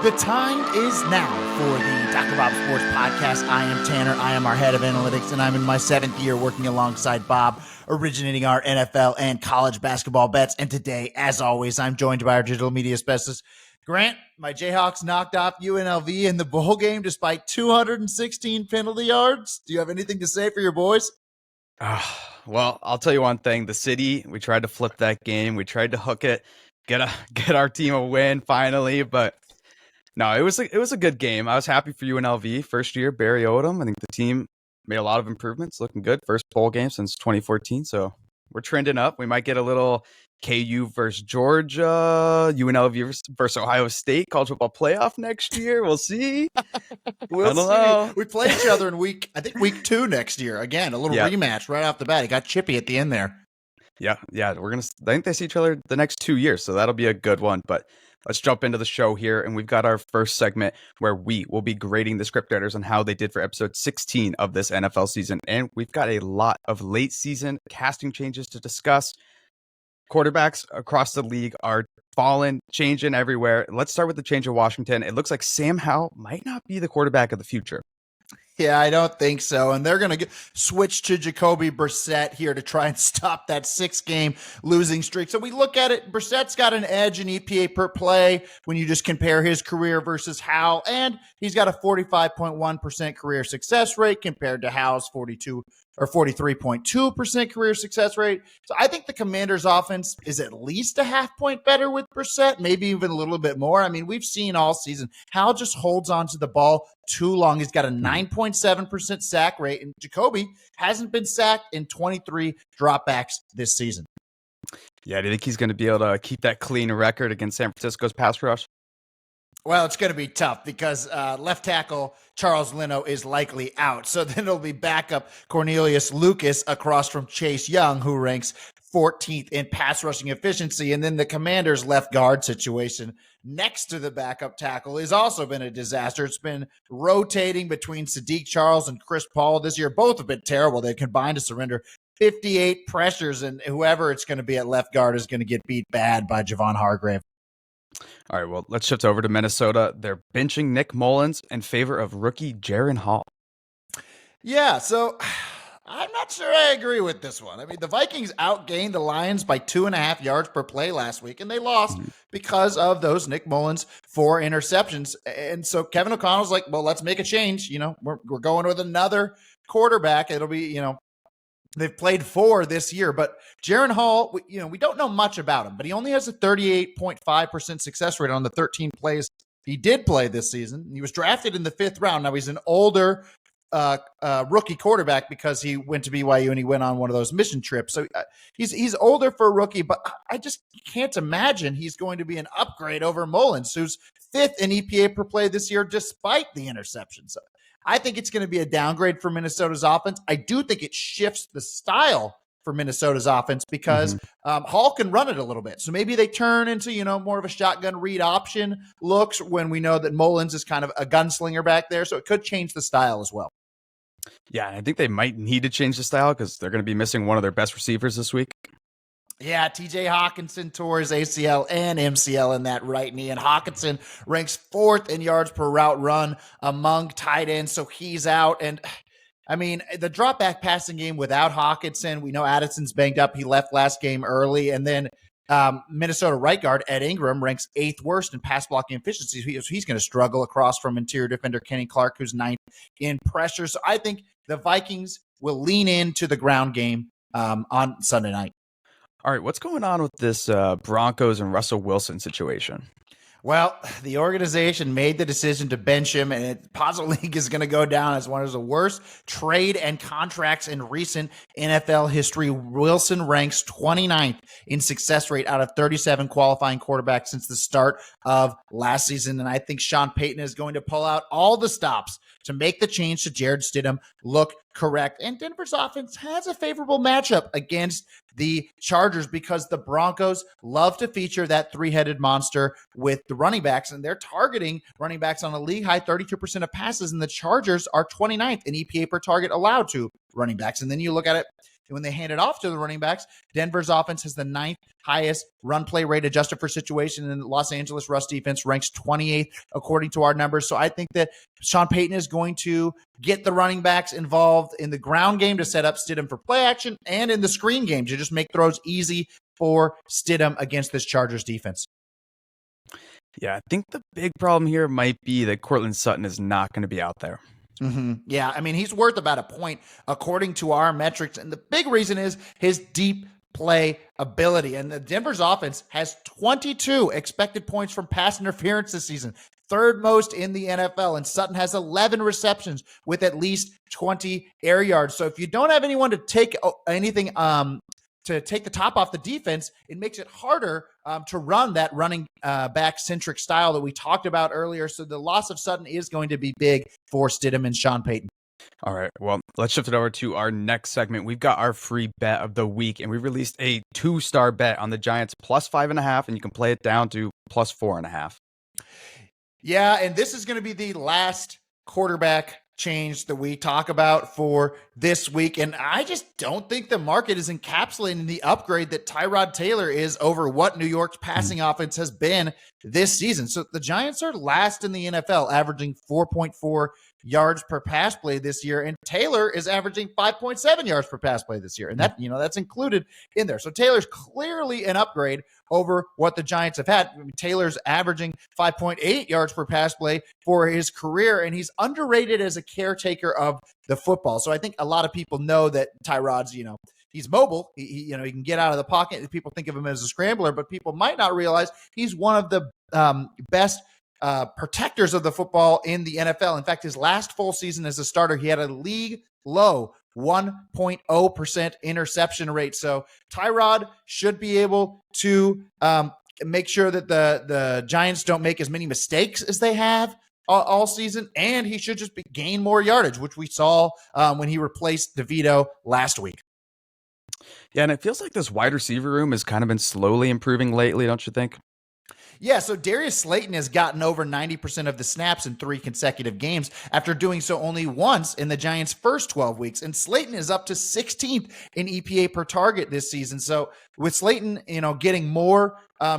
The time is now for the Dr. Bob Sports Podcast. I am Tanner. I am our head of analytics, and I'm in my 7th year working alongside Bob, originating our NFL and college basketball bets. And today, as always, I'm joined by our digital media specialist, Grant. My Jayhawks knocked off UNLV in the bowl game despite 216 penalty yards. Do you have anything to say for your boys? Well, I'll tell you one thing. The city, we tried to flip that game. We tried to hook it, get our team a win finally, but no, it was a good game. I was happy for UNLV. First year, Barry Odom. I think the team made a lot of improvements, looking good. First bowl game since 2014, so we're trending up. We might get a little KU versus Georgia, UNLV versus Ohio State college football playoff next year. We'll see. We'll see. We play each other in week 2 next year. Again, a little rematch right off the bat. It got chippy at the end there. Yeah. I think they see each other the next 2 years, so that'll be a good one. But let's jump into the show here, and we've got our first segment where we will be grading the script writers on how they did for episode 16 of this NFL season. And we've got a lot of late season casting changes to discuss. Quarterbacks across the league are falling, changing everywhere. Let's start with the change of Washington. It looks like Sam Howell might not be the quarterback of the future. Yeah, I don't think so. And they're going to switch to Jacoby Brissett here to try and stop that 6-game losing streak. So we look at it, Brissett's got an edge in EPA per play when you just compare his career versus Howell. And he's got a 45.1% career success rate compared to Howell's 43.2% career success rate. So I think the Commanders' offense is at least a half point better with Brissett, maybe even a little bit more. I mean, we've seen all season, Howell just holds on to the ball too long. He's got a 9.7% sack rate, and Jacoby hasn't been sacked in 23 dropbacks this season. Yeah, do you think he's going to be able to keep that clean record against San Francisco's pass rush? Well, it's going to be tough because left tackle Charles Leno is likely out. So then it'll be backup Cornelius Lucas across from Chase Young, who ranks 14th in pass rushing efficiency. And then the Commanders' left guard situation next to the backup tackle has also been a disaster. It's been rotating between Sadiq Charles and Chris Paul this year. Both have been terrible. They combined to surrender 58 pressures, and whoever it's going to be at left guard is going to get beat bad by Javon Hargrave. All right, well, let's shift over to Minnesota. They're benching Nick Mullins in favor of rookie Jaren Hall. Yeah, so I'm not sure I agree with this one. I mean, the Vikings outgained the Lions by 2.5 yards per play last week, and they lost because of those Nick Mullins 4 interceptions. And so Kevin O'Connell's like, well, let's make a change. You know, we're going with another quarterback. It'll be, they've played 4 this year, but Jaren Hall, we don't know much about him, but he only has a 38.5% success rate on the 13 plays he did play this season. He was drafted in the 5th round. Now he's an older rookie quarterback because he went to BYU and he went on one of those mission trips. So he's older for a rookie, but I just can't imagine he's going to be an upgrade over Mullins, who's 5th in EPA per play this year, despite the interceptions. I think it's going to be a downgrade for Minnesota's offense. I do think it shifts the style for Minnesota's offense because Hall can run it a little bit. So maybe they turn into, more of a shotgun read option looks when we know that Mullins is kind of a gunslinger back there. So it could change the style as well. Yeah, I think they might need to change the style because they're going to be missing one of their best receivers this week. Yeah, TJ Hawkinson tore his ACL and MCL in that right knee, and Hawkinson ranks 4th in yards per route run among tight ends, so he's out. And I mean, the drop back passing game without Hawkinson, we know Addison's banged up. He left last game early, and then Minnesota right guard Ed Ingram ranks 8th worst in pass blocking efficiency. He's going to struggle across from interior defender Kenny Clark, who's 9th in pressure. So I think the Vikings will lean into the ground game on Sunday night. All right, what's going on with this Broncos and Russell Wilson situation? Well, the organization made the decision to bench him, and Posit League is going to go down as one of the worst trade and contracts in recent NFL history. Wilson ranks 29th in success rate out of 37 qualifying quarterbacks since the start of last season, and I think Sean Payton is going to pull out all the stops to make the change to Jared Stidham look correct. And Denver's offense has a favorable matchup against the Chargers because the Broncos love to feature that 3-headed monster with the running backs, and they're targeting running backs on a league high 32% of passes, and the Chargers are 29th in EPA per target allowed to running backs. And then you look at it, when they hand it off to the running backs, Denver's offense has the ninth highest run play rate adjusted for situation, and Los Angeles rush defense ranks 28th according to our numbers. So I think that Sean Payton is going to get the running backs involved in the ground game to set up Stidham for play action, and in the screen game to just make throws easy for Stidham against this Chargers defense. Yeah, I think the big problem here might be that Courtland Sutton is not going to be out there. Yeah, I mean, he's worth about a point according to our metrics. And the big reason is his deep play ability. And the Denver's offense has 22 expected points from pass interference this season, third most in the NFL. And Sutton has 11 receptions with at least 20 air yards. So if you don't have anyone to take anything to take the top off the defense, it makes it harder to run that running back-centric style that we talked about earlier. So the loss of Sutton is going to be big for Stidham and Sean Payton. All right, well, let's shift it over to our next segment. We've got our free bet of the week, and we released a 2-star bet on the Giants plus 5.5, and you can play it down to plus 4.5. Yeah, and this is going to be the last quarterback change that we talk about for this week. And I just don't think the market is encapsulating the upgrade that Tyrod Taylor is over what New York's passing offense has been this season. So the Giants are last in the NFL, averaging 4.4 yards per pass play this year, and Taylor is averaging 5.7 yards per pass play this year, and that's included in there. So Taylor's clearly an upgrade over what the Giants have had. I mean, Taylor's averaging 5.8 yards per pass play for his career, and he's underrated as a caretaker of the football. So I think a lot of people know that Tyrod's, he's mobile. He can get out of the pocket. People think of him as a scrambler, but people might not realize he's one of the best protectors of the football in the NFL. In fact, his last full season as a starter, he had a league low 1.0% interception rate. So Tyrod should be able to make sure that the Giants don't make as many mistakes as they have all season, and he should just gain more yardage, which we saw when he replaced DeVito last week. Yeah, and it feels like this wide receiver room has kind of been slowly improving lately, don't you think? Yeah, so Darius Slayton has gotten over 90% of the snaps in 3 consecutive games after doing so only once in the Giants' first 12 weeks. And Slayton is up to 16th in EPA per target this season. So with Slayton, getting more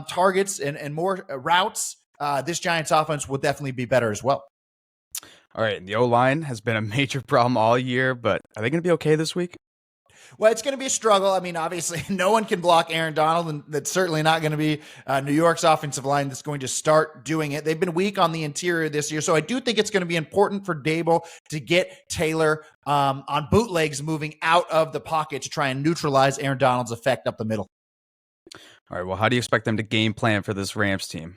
targets and more routes, this Giants offense will definitely be better as well. All right, and the O-line has been a major problem all year, but are they going to be okay this week? Well, it's going to be a struggle. I mean, obviously, no one can block Aaron Donald, and that's certainly not going to be New York's offensive line that's going to start doing it. They've been weak on the interior this year, so I do think it's going to be important for Dable to get Taylor on bootlegs moving out of the pocket to try and neutralize Aaron Donald's effect up the middle. All right, well, how do you expect them to game plan for this Rams team?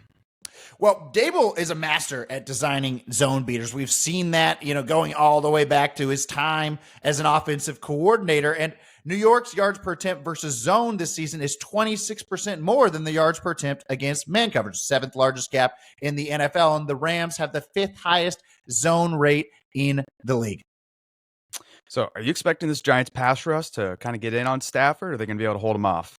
Well, Dable is a master at designing zone beaters. We've seen that, going all the way back to his time as an offensive coordinator. And New York's yards per attempt versus zone this season is 26% more than the yards per attempt against man coverage, 7th largest gap in the NFL. And the Rams have the 5th highest zone rate in the league. So are you expecting this Giants pass rush to kind of get in on Stafford, or are they going to be able to hold him off?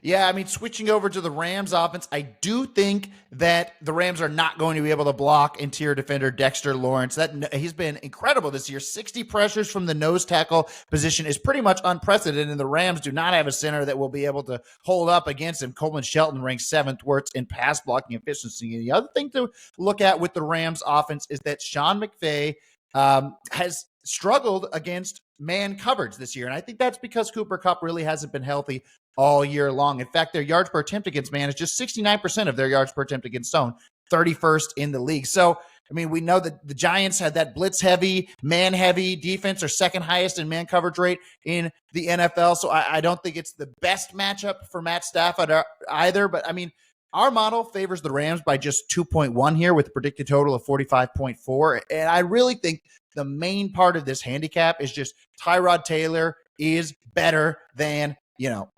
Yeah, I mean, switching over to the Rams offense, I do think that the Rams are not going to be able to block interior defender Dexter Lawrence. He's been incredible this year. 60 pressures from the nose tackle position is pretty much unprecedented, and the Rams do not have a center that will be able to hold up against him. Coleman Shelton ranks 7th worst in pass blocking efficiency. And the other thing to look at with the Rams offense is that Sean McVay has struggled against man coverage this year. And I think that's because Cooper Kupp really hasn't been healthy all year long. In fact, their yards per attempt against man is just 69% of their yards per attempt against zone, 31st in the league. So, I mean, we know that the Giants had that blitz-heavy, man-heavy defense, or 2nd highest in man coverage rate in the NFL. So I don't think it's the best matchup for Matt Stafford either. But, I mean, our model favors the Rams by just 2.1 here with a predicted total of 45.4. And I really think the main part of this handicap is just Tyrod Taylor is better than,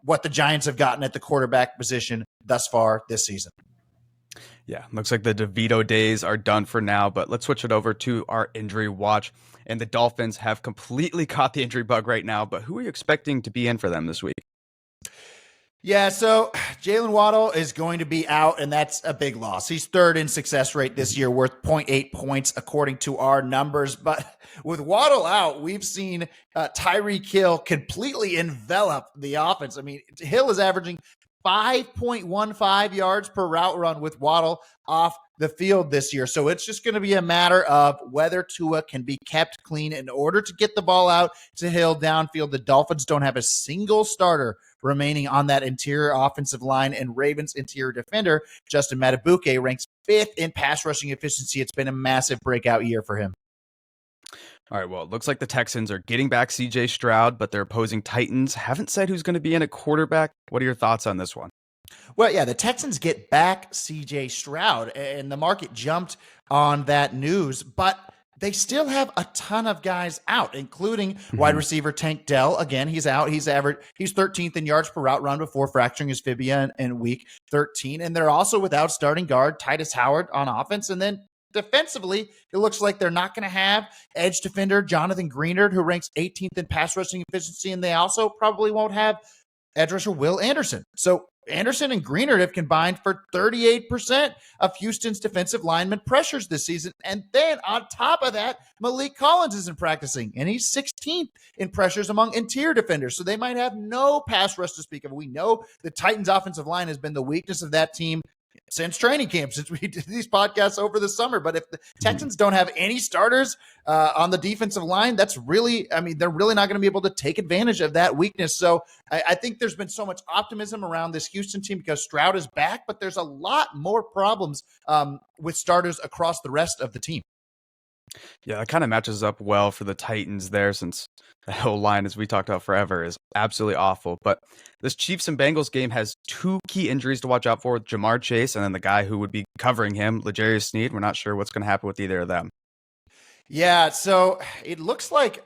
what the Giants have gotten at the quarterback position thus far this season. Yeah, looks like the DeVito days are done for now, but let's switch it over to our injury watch. And the Dolphins have completely caught the injury bug right now, but who are you expecting to be in for them this week? Yeah, so Jalen Waddle is going to be out, and that's a big loss. He's third in success rate this year, worth 0.8 points according to our numbers. But with Waddle out, we've seen Tyreek Hill completely envelop the offense. I mean, Hill is averaging 5.15 yards per route run with Waddle off the field this year. So it's just going to be a matter of whether Tua can be kept clean in order to get the ball out to Hill downfield. The Dolphins don't have a single starter remaining on that interior offensive line, and Ravens interior defender Justin Matabuke ranks 5th in pass rushing efficiency. It's been a massive breakout year for him. All right, well, it looks like the Texans are getting back CJ Stroud, but their opposing Titans haven't said who's going to be in at quarterback. What are your thoughts on this one? Well, yeah, the Texans get back CJ Stroud, and the market jumped on that news, but they still have a ton of guys out, including wide receiver Tank Dell. Again, he's out. He's 13th in yards per route run before fracturing his fibula in week 13. And they're also without starting guard Titus Howard on offense. And then defensively, it looks like they're not going to have edge defender Jonathan Greenard, who ranks 18th in pass rushing efficiency. And they also probably won't have edge rusher Will Anderson. So Anderson and Greenard have combined for 38% of Houston's defensive lineman pressures this season. And then on top of that, Malik Collins isn't practicing, and he's 16th in pressures among interior defenders. So they might have no pass rush to speak of. We know the Titans' offensive line has been the weakness of that team since training camp, since we did these podcasts over the summer. But if the Texans don't have any starters on the defensive line, that's really, I mean, they're really not going to be able to take advantage of that weakness. So I think there's been so much optimism around this Houston team because Stroud is back, but there's a lot more problems with starters across the rest of the team. Yeah, that kind of matches up well for the Titans there, since the whole line, as we talked about forever, is absolutely awful. But this Chiefs and Bengals game has two key injuries to watch out for: Jamar Chase and then the guy who would be covering him, L'Jarius Sneed. We're not sure what's going to happen with either of them. Yeah, so it looks like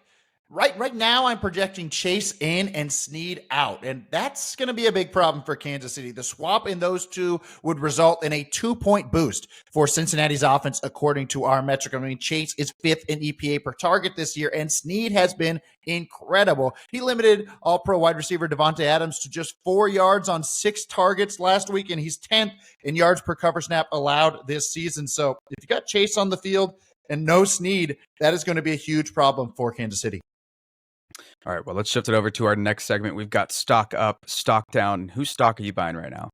right now I'm projecting Chase in and Sneed out, and that's going to be a big problem for Kansas City. The swap in those two would result in a 2-point boost for Cincinnati's offense, according to our metric. I mean, Chase is 5th in EPA per target this year, and Sneed has been incredible. He limited all-pro wide receiver Devontae Adams to just 4 yards on 6 targets last week, and he's 10th in yards per cover snap allowed this season. So if you got Chase on the field and no Sneed, that is going to be a huge problem for Kansas City. All right, well, let's shift it over to our next segment. We've got stock up, stock down. Whose stock are you buying right now?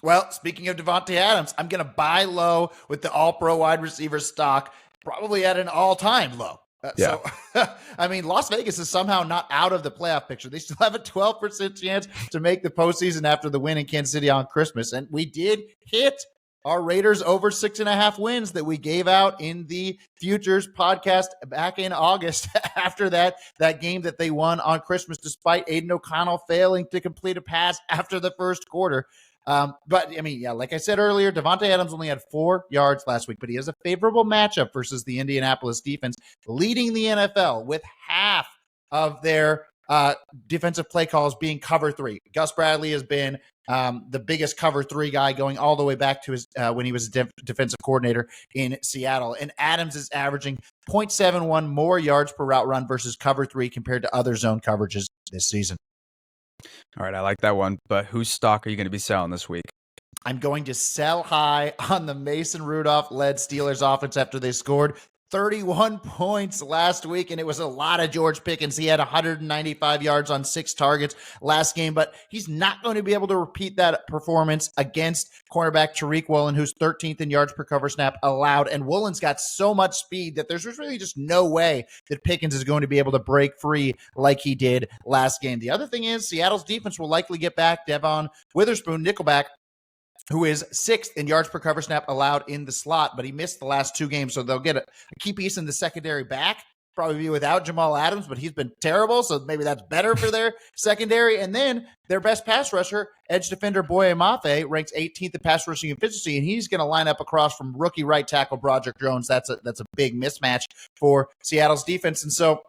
Well, speaking of Devontae Adams, I'm going to buy low with the all-pro wide receiver stock, probably at an all-time low. Yeah. So, I mean, Las Vegas is somehow not out of the playoff picture. They still have a 12% chance to make the postseason after the win in Kansas City on Christmas. And we did hit our Raiders over 6.5 wins that we gave out in the Futures podcast back in August after that game that they won on Christmas, despite Aiden O'Connell failing to complete a pass after the first quarter. But I mean, yeah, like I said earlier, Devontae Adams only had 4 yards last week, but he has a favorable matchup versus the Indianapolis defense, leading the NFL with half of their defensive play calls being cover 3. Gus Bradley has been the biggest cover 3 guy going all the way back to his when he was a defensive coordinator in Seattle. And Adams is averaging 0.71 more yards per route run versus cover 3 compared to other zone coverages this season. All right, I like that one. But whose stock are you going to be selling this week? I'm going to sell high on the Mason Rudolph-led Steelers offense after they scored 31 points last week, and it was a lot of George Pickens. He had 195 yards on 6 targets last game, but he's not going to be able to repeat that performance against cornerback Tariq Woolen, who's 13th in yards per cover snap allowed, and Woolen's got so much speed that there's really just no way that Pickens is going to be able to break free like he did last game. The other thing is Seattle's defense will likely get back Devon Witherspoon, nickelback, who is 6th in yards per cover snap allowed in the slot, but he missed the last 2 games, so they'll get a key piece in the secondary back. Probably be without Jamal Adams, but he's been terrible, so maybe that's better for their secondary. And then their best pass rusher, edge defender Boye Mafe, ranks 18th in pass rushing efficiency, and he's going to line up across from rookie right tackle Broderick Jones. That's a big mismatch for Seattle's defense. And so,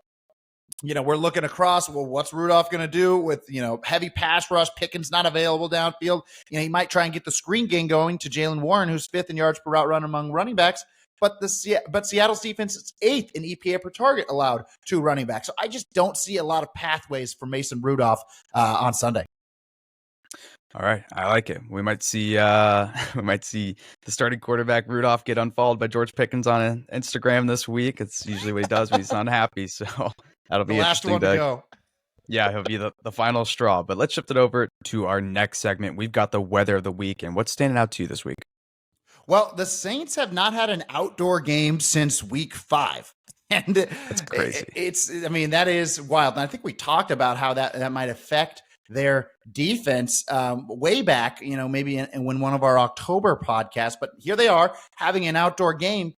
we're looking across, well, what's Rudolph going to do with, heavy pass rush? Pickens not available downfield. He might try and get the screen game going to Jaylen Warren, who's 5th in yards per route run among running backs. But Seattle's defense is 8th in EPA per target allowed to running backs. So I just don't see a lot of pathways for Mason Rudolph on Sunday. All right, I like it. We might see we might see the starting quarterback Rudolph get unfollowed by George Pickens on Instagram this week. It's usually what he does when he's unhappy. So that'll The be last interesting one to to go. yeah, he'll be the final straw. But let's shift it over to our next segment. We've got the weather of the week, and what's standing out to you this week? Well, the Saints have not had an outdoor game since week 5. And That's crazy. I mean, that is wild. And I think we talked about how that might affect their defense way back, maybe in one of our October podcasts. But here they are having an outdoor game,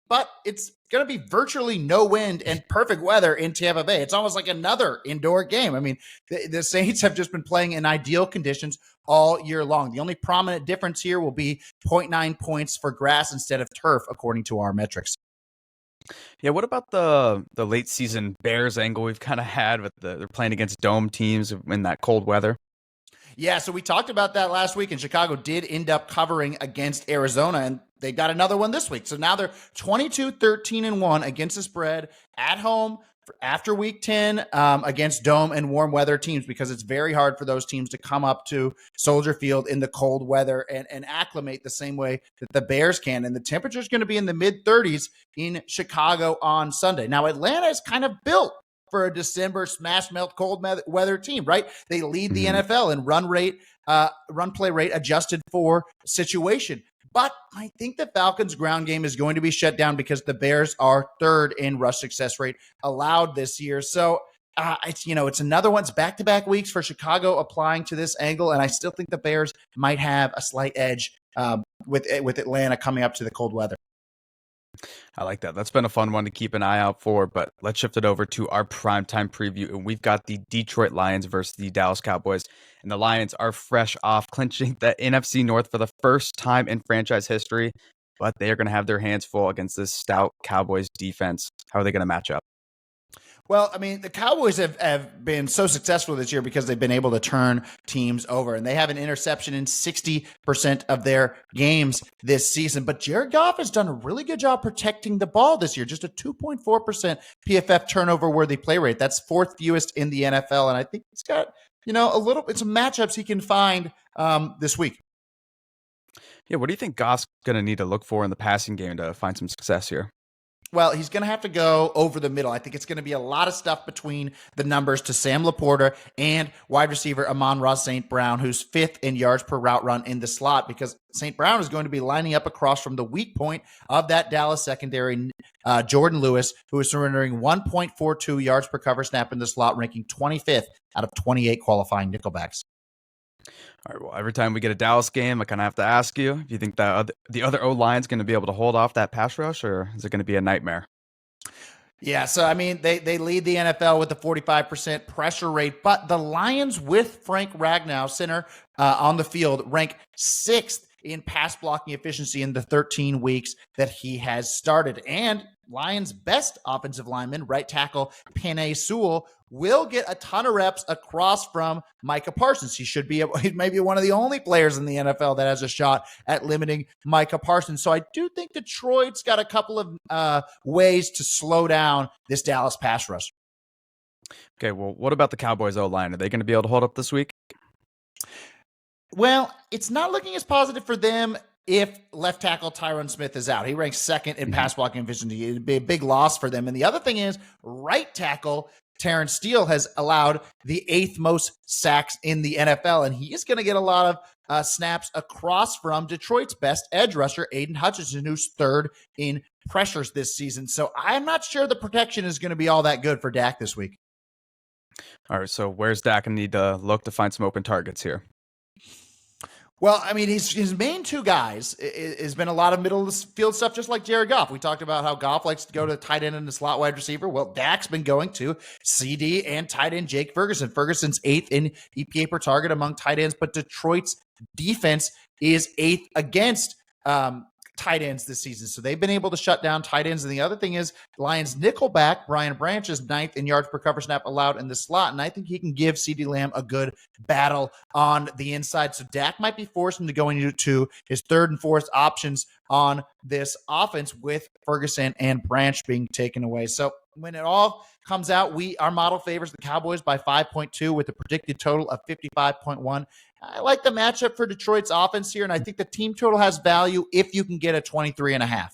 but it's going to be virtually no wind and perfect weather in Tampa Bay. It's almost like another indoor game. I mean, the Saints have just been playing in ideal conditions all year long. The only prominent difference here will be 0.9 points for grass instead of turf, according to our metrics. Yeah, what about the late season Bears angle we've kind of had with they're playing against dome teams in that cold weather? Yeah, so we talked about that last week, and Chicago did end up covering against Arizona, and they got another one this week. So now they're 22-13-1 against the spread at home after week 10 against dome and warm weather teams, because it's very hard for those teams to come up to Soldier Field in the cold weather and acclimate the same way that the Bears can. And the temperature is going to be in the mid-30s in Chicago on Sunday. Now, Atlanta is kind of built for a December smash melt cold weather team, right? They lead the NFL in run play rate adjusted for situation. But I think the Falcons' ground game is going to be shut down because the Bears are third in rush success rate allowed this year. So it's another one. It's back-to-back weeks for Chicago applying to this angle, and I still think the Bears might have a slight edge with Atlanta coming up to the cold weather. I like that. That's been a fun one to keep an eye out for, but let's shift it over to our primetime preview. And we've got the Detroit Lions versus the Dallas Cowboys. And the Lions are fresh off clinching the NFC North for the first time in franchise history, but they are going to have their hands full against this stout Cowboys defense. How are they going to match up? Well, I mean, the Cowboys have been so successful this year because they've been able to turn teams over, and they have an interception in 60% of their games this season. But Jared Goff has done a really good job protecting the ball this year, just a 2.4% PFF turnover worthy play rate. That's fourth fewest in the NFL. And I think it's got, some matchups he can find this week. Yeah, what do you think Goff's going to need to look for in the passing game to find some success here? Well, he's going to have to go over the middle. I think it's going to be a lot of stuff between the numbers to Sam Laporta and wide receiver Amon-Ra St. Brown, who's fifth in yards per route run in the slot, because St. Brown is going to be lining up across from the weak point of that Dallas secondary, Jordan Lewis, who is surrendering 1.42 yards per cover snap in the slot, ranking 25th out of 28 qualifying nickelbacks. All right, well, every time we get a Dallas game, I kind of have to ask you, do you think that the other O-line is going to be able to hold off that pass rush, or is it going to be a nightmare? Yeah, so I mean, they lead the NFL with a 45% pressure rate, but the Lions with Frank Ragnow, center on the field, rank 6th in pass blocking efficiency in the 13 weeks that he has started. And Lions' best offensive lineman, right tackle Penei Sewell, will get a ton of reps across from Micah Parsons. He may be one of the only players in the NFL that has a shot at limiting Micah Parsons. So I do think Detroit's got a couple of ways to slow down this Dallas pass rush. Okay, well, what about the Cowboys O-line? Are they going to be able to hold up this week? Well, it's not looking as positive for them if left tackle Tyron Smith is out. He ranks second in pass blocking efficiency. It'd be a big loss for them. And the other thing is, right tackle Terrence Steele has allowed the 8th most sacks in the NFL, and he is going to get a lot of snaps across from Detroit's best edge rusher, Aiden Hutchinson, who's 3rd in pressures this season. So I'm not sure the protection is going to be all that good for Dak this week. All right, so where's Dak going to need to look to find some open targets here? Well, I mean, his main two guys has been a lot of middle of the field stuff, just like Jared Goff. We talked about how Goff likes to go to tight end and the slot wide receiver. Well, Dak's been going to CD and tight end Jake Ferguson. Ferguson's 8th in EPA per target among tight ends, but Detroit's defense is 8th against tight ends this season. So they've been able to shut down tight ends. And the other thing is Lions nickelback Brian Branch is 9th in yards per cover snap allowed in the slot. And I think he can give CeeDee Lamb a good battle on the inside. So Dak might be forced into going to his 3rd and 4th options on this offense with Ferguson and Branch being taken away. So when it all comes out, our model favors the Cowboys by 5.2 with a predicted total of 55.1. I like the matchup for Detroit's offense here, and I think the team total has value if you can get a 23.5.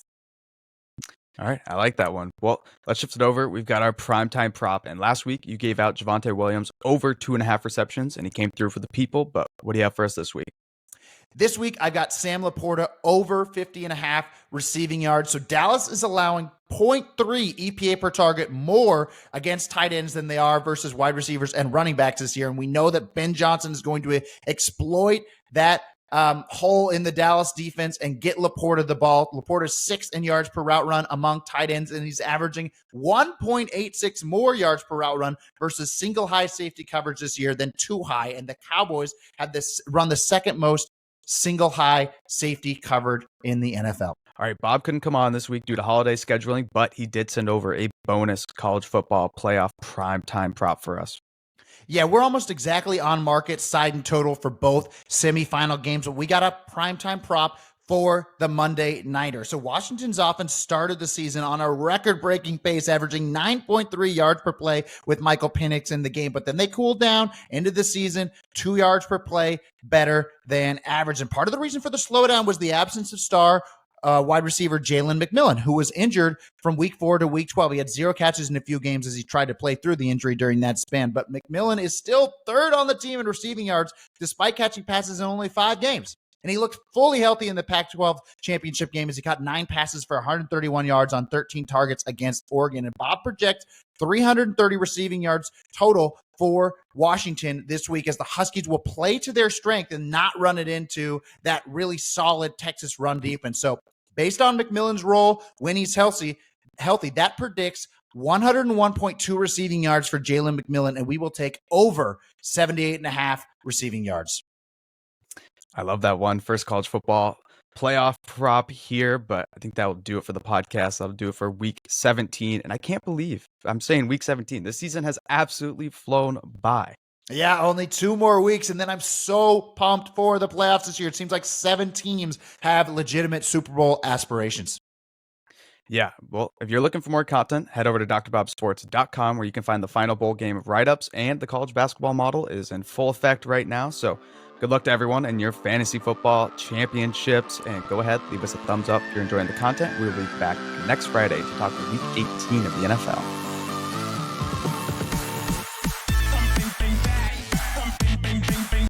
All right, I like that one. Well, let's shift it over. We've got our primetime prop, and last week you gave out Javonte Williams over 2.5 receptions, and he came through for the people. But what do you have for us this week? This week, I got Sam Laporta over 50.5 receiving yards. So Dallas is allowing 0.3 EPA per target more against tight ends than they are versus wide receivers and running backs this year. And we know that Ben Johnson is going to exploit that hole in the Dallas defense and get Laporta the ball. Laporta's 6th in yards per route run among tight ends, and he's averaging 1.86 more yards per route run versus single high safety coverage this year than two high. And the Cowboys have run the second most single high safety covered in the NFL. All right, Bob couldn't come on this week due to holiday scheduling, but he did send over a bonus college football playoff primetime prop for us. Yeah, we're almost exactly on market side and total for both semifinal games, but we got a primetime prop for the Monday Nighter. So Washington's offense started the season on a record-breaking pace, averaging 9.3 yards per play with Michael Penix in the game. But then they cooled down into the season, 2 yards per play, better than average. And part of the reason for the slowdown was the absence of star wide receiver Jalen McMillan, who was injured from week 4 to week 12. He had 0 catches in a few games as he tried to play through the injury during that span. But McMillan is still 3rd on the team in receiving yards, despite catching passes in only 5 games. And he looked fully healthy in the Pac-12 championship game as he caught 9 passes for 131 yards on 13 targets against Oregon. And Bob projects 330 receiving yards total for Washington this week as the Huskies will play to their strength and not run it into that really solid Texas run defense. So based on McMillan's role when he's healthy, that predicts 101.2 receiving yards for Jalen McMillan, and we will take over 78.5 receiving yards. I love that one. First college football playoff prop here, but I think that will do it for the podcast. That'll do it for week 17. And I can't believe I'm saying week 17. This season has absolutely flown by. Yeah, only 2 more weeks, and then I'm so pumped for the playoffs this year. It seems like 7 teams have legitimate Super Bowl aspirations. Yeah, well, if you're looking for more content, head over to drbobsports.com where you can find the final bowl game write-ups, and the college basketball model is in full effect right now. So good luck to everyone in your fantasy football championships, and go ahead, leave us a thumbs up if you're enjoying the content. We'll be back next Friday to talk week 18 of the NFL.